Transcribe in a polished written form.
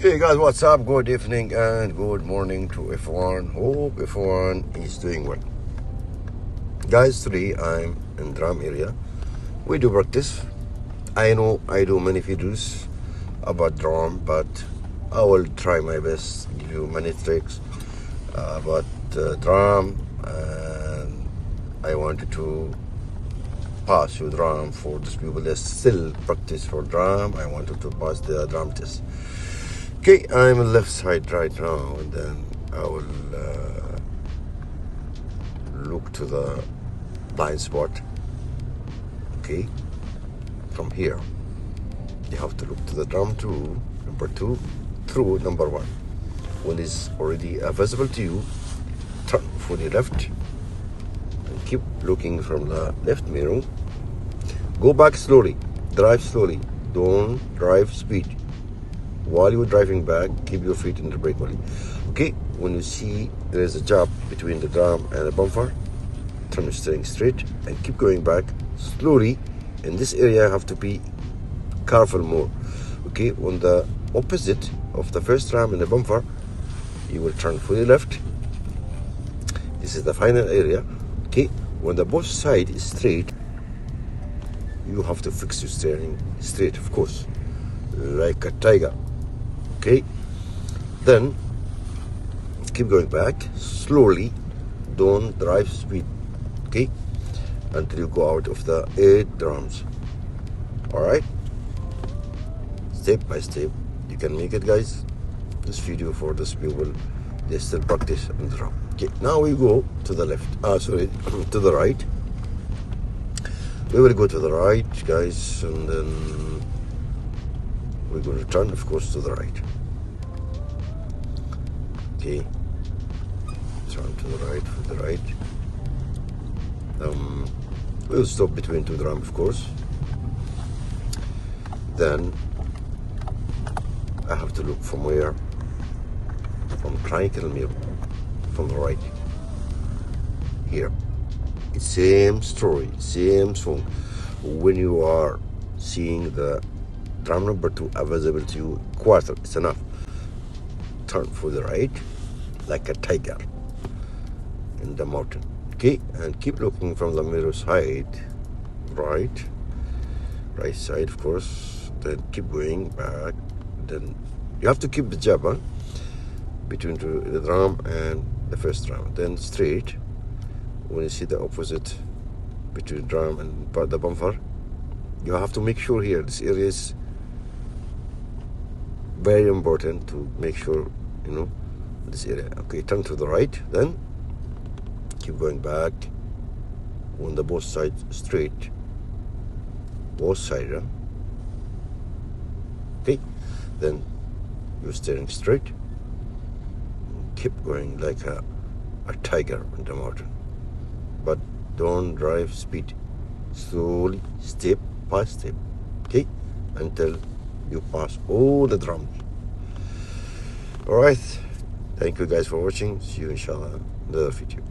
Hey guys, what's up? Good evening and good morning to everyone. Hope everyone is doing well. Guys, today I'm in drum area. We do practice. I know I do many videos about drum, but I will try my best to give you many tricks about drum, and I wanted to pass you drum for those people that still practice for drum. I wanted to pass the drum test. Okay, I'm on left side right now, and then I will look to the blind spot. Okay, from here, you have to look to the drum through number 2, through number 1. When it's already visible to you, turn fully left, and keep looking from the left mirror. Go back slowly, drive slowly, don't drive speed. While you're driving back, keep your feet in the brake only. Okay, when you see there is a gap between the drum and the bumper, turn your steering straight and keep going back slowly. In this area, you have to be careful more. Okay, on the opposite of the first drum and the bumper, you will turn fully left. This is the final area. Okay, when the both side is straight, you have to fix your steering straight, of course, like a tiger. Okay, then keep going back slowly, don't drive speed, okay, until you go out of the 8 drums. All right, step by step you can make it, guys. This video for these people, they still practice on the drum. Okay, now we go to the left, to the right. We will go to the right, guys, and then we're going to turn, of course, to the right. Okay, turn to the right, for the right. We'll stop between 2 drums, of course. Then I have to look from where? From triangle mirror, from the right. Here, it's same story, same song. When you are seeing the drum number 2 visible to you, quarter, it's enough. Turn for the right, like a tiger in the mountain. Okay, and keep looking from the mirror side, right side, of course. Then keep going back. Then you have to keep the gap between the drum and the first drum. Then straight. When you see the opposite between drum and the bumper, you have to make sure here this area is very important to make sure you know this area. Okay, turn to the right, then keep going back on the both sides straight, both sides. Okay, then you're steering straight, keep going like a tiger in the mountain, but don't drive speed, slowly, step by step. Okay, until you pass all the drums. All right, thank you guys for watching. See you inshallah in the other video.